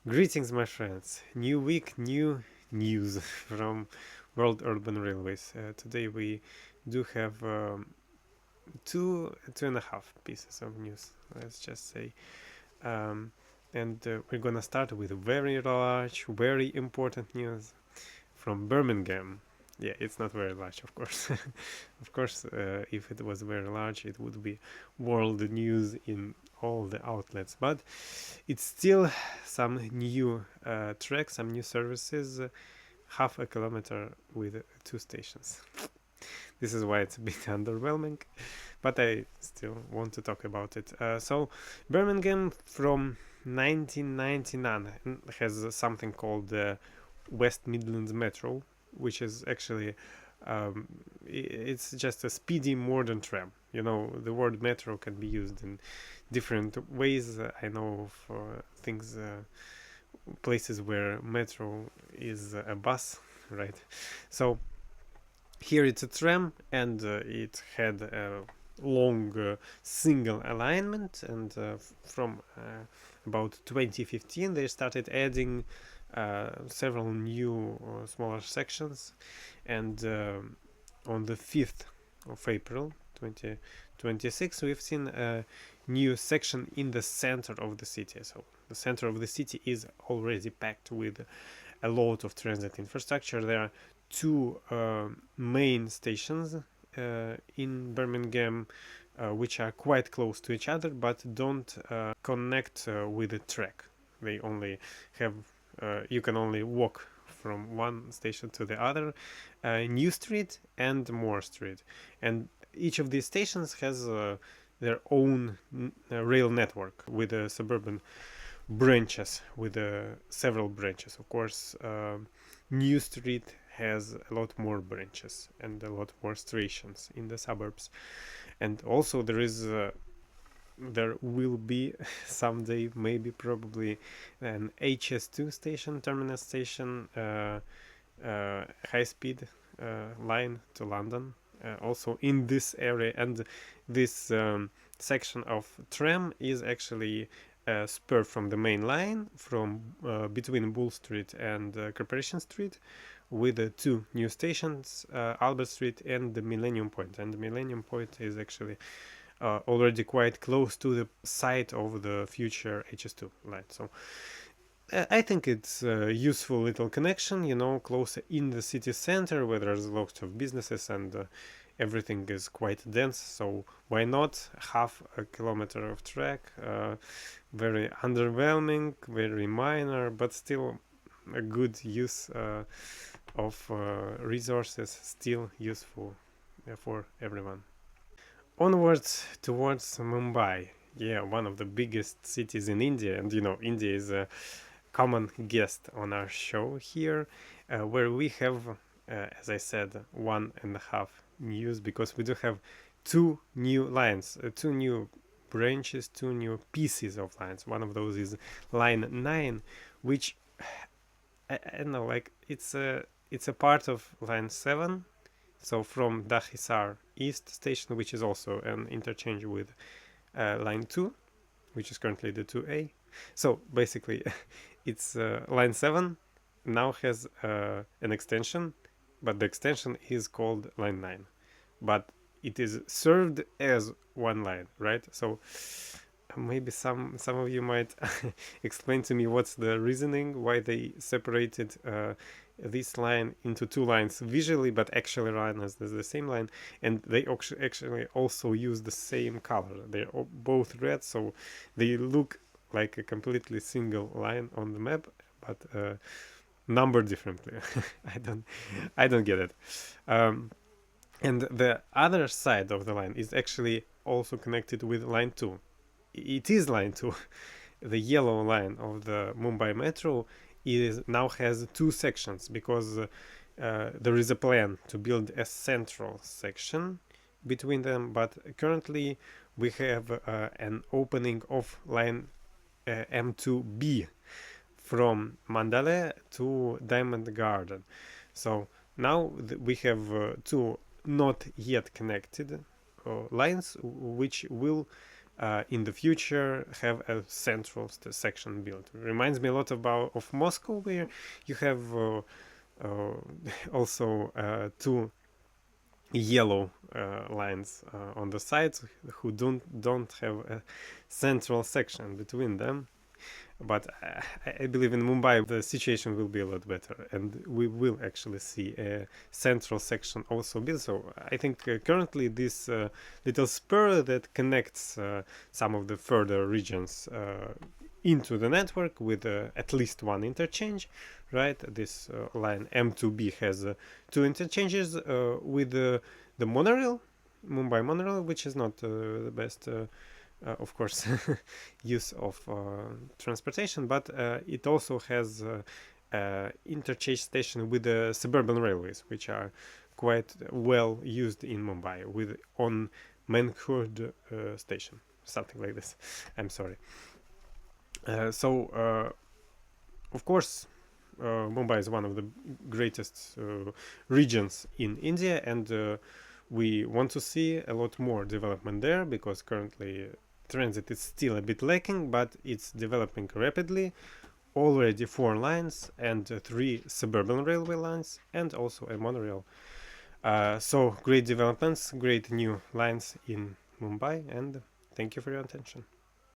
Greetings, my friends. New week, new news from World Urban Railways. Today we do have two and a half pieces of news, let's just say. Um, and we're gonna start with very large, very important news from Birmingham. Yeah, it's not very large, of course. Of course, if it was very large, it would be world news in all the outlets. But it's still some new track, some new services, half a kilometer with two stations. This is why it's a bit underwhelming, but I still want to talk about it. So, Birmingham from 1999 has something called the West Midlands Metro, which is actually it's just a speedy modern tram. You know, the word metro can be used in different ways. I know of things, places where metro is a bus, right? So here it's a tram, and it had a long single alignment, and from about 2015 they started adding several new smaller sections, and on the 5th of April 2026 we've seen a new section in the center of the city. So the center of the city is already packed with a lot of transit infrastructure. There are two main stations in Birmingham, which are quite close to each other but don't connect with the track. They only have you can only walk from one station to the other, New Street and Moore Street, and each of these stations has their own rail network with suburban branches, with several branches. Of course, New Street has a lot more branches and a lot more stations in the suburbs, and also there will be someday, maybe probably, an HS2 station, terminus station, high speed line to London, also in this area. And this section of tram is actually a spur from the main line, from between Bull Street and Corporation Street, with two new stations, Albert Street and the Millennium Point. And the Millennium Point is actually already quite close to the site of the future HS2 line. So I think it's a useful little connection, you know, closer in the city center where there's lots of businesses and everything is quite dense. So why not half a kilometer of track? Very underwhelming, very minor, but still a good use of resources, still useful for everyone. Onwards towards Mumbai. Yeah, one of the biggest cities in India, and you know, India is a common guest on our show here, where we have, as I said, one and a half news, because we do have two new lines, two new branches, two new pieces of lines. One of those is line 9, which I don't know, like it's a part of line 7. So from Dahisar East station, which is also an interchange with line 2, which is currently the 2A. So basically, it's line 7 now has an extension, but the extension is called line 9. But it is served as one line, right? So maybe some of you might explain to me what's the reasoning, why they separated this line into two lines visually, but actually run as the same line, and they actually also use the same color. They're both red, so they look like a completely single line on the map, but numbered differently. I don't get it. And the other side of the line is actually also connected with line 2. It is line 2. The yellow line of the Mumbai Metro now has two sections, because there is a plan to build a central section between them, but currently we have an opening of line M2B from Mandalay to Diamond Garden. So now we have two not yet connected lines, which will in the future have a central section built. Reminds me a lot of Moscow, where you have also two yellow lines on the sides who don't have a central section between them. But I believe in Mumbai the situation will be a lot better, and we will actually see a central section also built. So I think currently this little spur that connects some of the further regions into the network with at least one interchange, right? This line M2B has two interchanges with the monorail, Mumbai monorail, which is not the best. Of course, use of transportation, but it also has interchange station with the suburban railways, which are quite well used in Mumbai, with on Mankhurd station, something like this. I'm sorry. Of course, Mumbai is one of the greatest regions in India, and we want to see a lot more development there, because currently transit is still a bit lacking, but it's developing rapidly. Already 4 lines and 3 suburban railway lines, and also a monorail. So great developments, great new lines in Mumbai, and thank you for your attention.